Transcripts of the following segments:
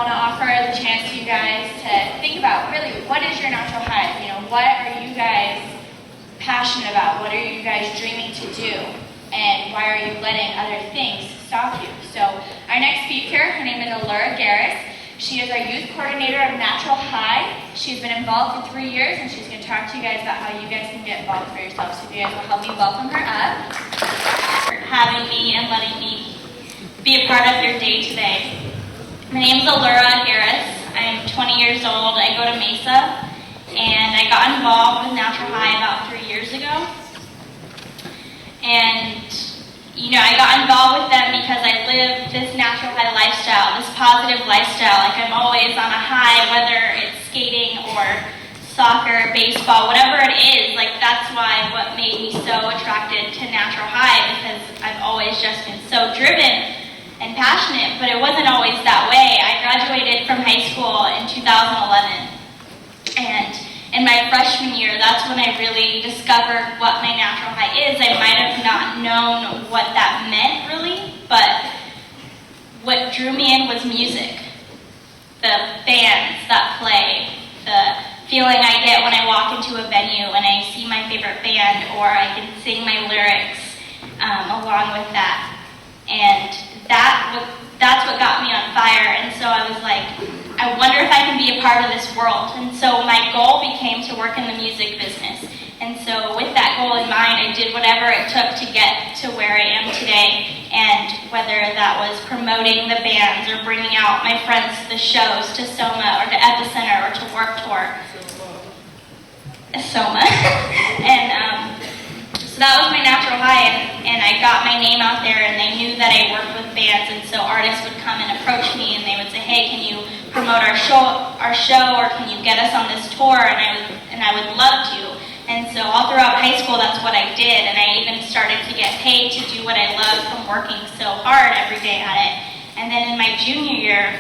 want to offer the chance to you guys to think about really what is your natural high? You know, what are you guys passionate about? What are you guys dreaming to do? And why are you letting other things stop you? So our next speaker, her name is Allura Clip. She is our youth coordinator of Natural High. She's been involved for 3 years, and she's going to talk to you guys about how you guys can get involved for yourselves. So if you guys will help me welcome her up. For having me and letting me be a part of your day today. My name is Allura Clip. I'm 20 years old. I go to Mesa, and I got involved with Natural High about 3 years ago. And, you know, I got involved with them because I live this natural high lifestyle, this positive lifestyle. Like, I'm always on a high, whether it's skating or soccer, baseball, whatever it is. Like, that's what made me so attracted to Natural High, because I've always just been so driven and passionate, but it wasn't always that way. I graduated from high school in 2011, and in my freshman year, that's when I really discovered what my natural high is. I might have not known what that meant really, but what drew me in was music. The bands that play, the feeling I get when I walk into a venue and I see my favorite band, or I can sing my lyrics along with that. And that's what got me on fire. And so I was like, I wonder if I can be a part of this world. And so my goal became to work in the music business. And so with that goal in mind, I did whatever it took to get to where I am today. And whether that was promoting the bands or bringing out my friends to the shows, to Soma or to Epicenter or to Warped Tour. Soma. And so that was my natural high, and I got my name out there, and they knew that I worked with bands, and so artists would come and approach me, and they would say, hey, can you promote our show, or can you get us on this tour? And I would love to. And so all throughout high school, that's what I did, and I even started to get paid to do what I love from working so hard every day at it. And then in my junior year,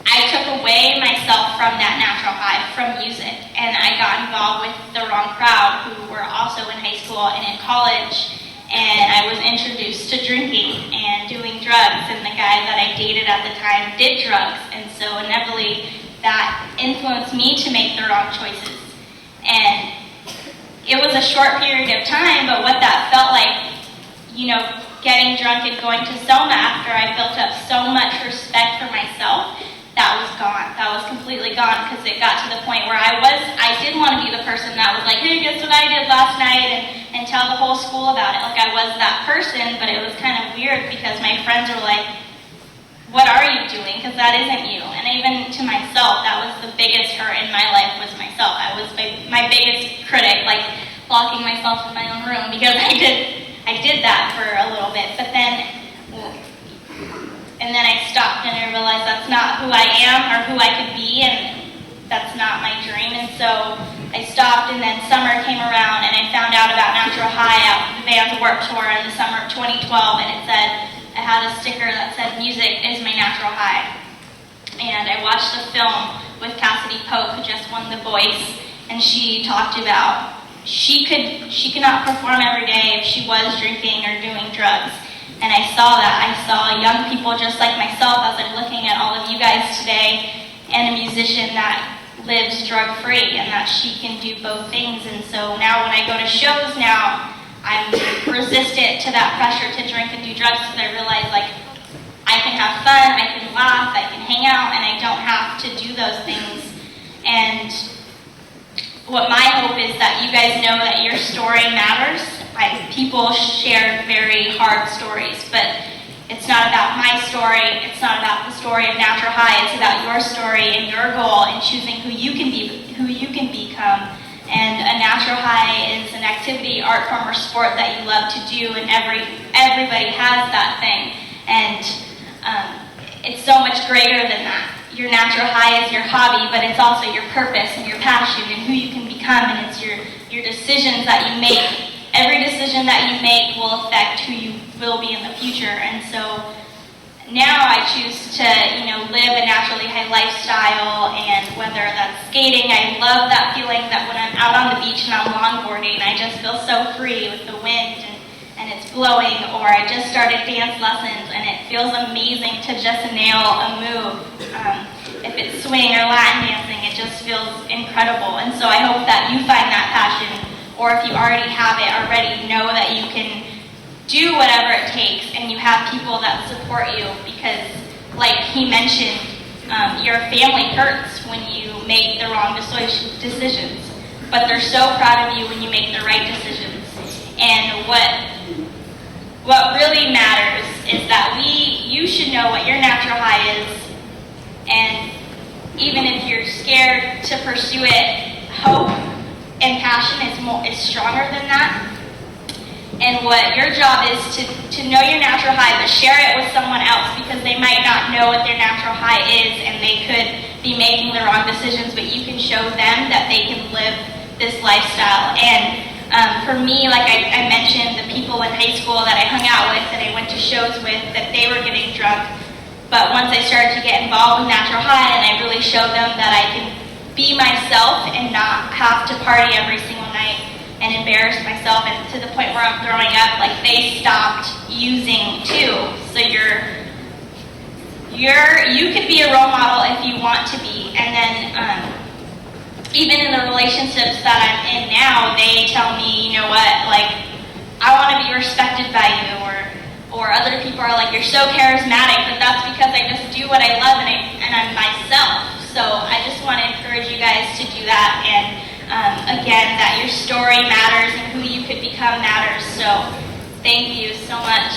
I took away myself from that natural high, from music, and I got involved with the wrong crowd who were also in high school and in college, and I was introduced to drinking and doing drugs, and the guy that I dated at the time did drugs, and so inevitably that influenced me to make the wrong choices. And it was a short period of time, but what that felt like, you know, getting drunk and going to Soma after I built up so much respect for myself, that was gone. That was completely gone, because it got to the point where I didn't want to be the person that was like, hey, guess what I did last night, and tell the whole school about it. Like, I was that person, but it was kind of weird because my friends were like, what are you doing? Because that isn't you. And even to myself, that was the biggest hurt in my life, was myself. I was my biggest critic, like locking myself in my own room, because I did that for a little bit, but then I stopped, and I realized that's not who I am or who I could be, and that's not my dream. And so I stopped, and then summer came around, and I found out about Natural High at the band's Warped Tour in the summer of 2012, and it said, I had a sticker that said, music is my natural high. And I watched the film with Cassidy Pope, who just won The Voice, and she talked about she could not perform every day if she was drinking or doing drugs. And I saw that. I saw young people just like myself, as I'm looking at all of you guys today, and a musician that lives drug-free, and that she can do both things. And so now when I go to shows now, I'm resistant to that pressure to drink and do drugs, because I realize, like, I can have fun, I can laugh, I can hang out, and I don't have to do those things. And what my hope is that you guys know that your story matters. People share very hard stories, but it's not about my story, it's not about the story of Natural High, it's about your story and your goal and choosing who you can become. And a Natural High is an activity, art form, or sport that you love to do, and everybody has that thing. And it's so much greater than that. Your natural high is your hobby, but it's also your purpose and your passion and who you can become, and it's your decisions that you make. Every decision that you make will affect who you will be in the future. And so now I choose to, live a naturally high lifestyle, and whether that's skating, I love that feeling that when I'm out on the beach and I'm longboarding, I just feel so free with the wind, and it's glowing, or I just started dance lessons and it feels amazing to just nail a move. If it's swing or Latin dancing, it just feels incredible. And so I hope that you find that passion, or if you already have it already, know that you can do whatever it takes and you have people that support you, because like he mentioned, your family hurts when you make the wrong decisions, but they're so proud of you when you make the right decisions. And what really matters is that you should know what your natural high is, and even if you're scared to pursue it, hope and passion is stronger than that. And what your job is to know your natural high, but share it with someone else, because they might not know what their natural high is and they could be making the wrong decisions, but you can show them that they can live this lifestyle. And for me, like I mentioned, the people in high school that I hung out with, that I went to shows with, that they were getting drunk. But once I started to get involved with natural high and I really showed them that I can be myself and not have to party every single night and embarrass myself, and to the point where I'm throwing up, like they stopped using too. So you could be a role model if you want to be. And then even in the relationships that I'm in now, they tell me, you know what, like I want to be respected by you, or other people are like, you're so charismatic, but that's because I just do what I love and I'm myself. So I just want to encourage you guys to do that, and again, that your story matters and who you could become matters. So thank you so much.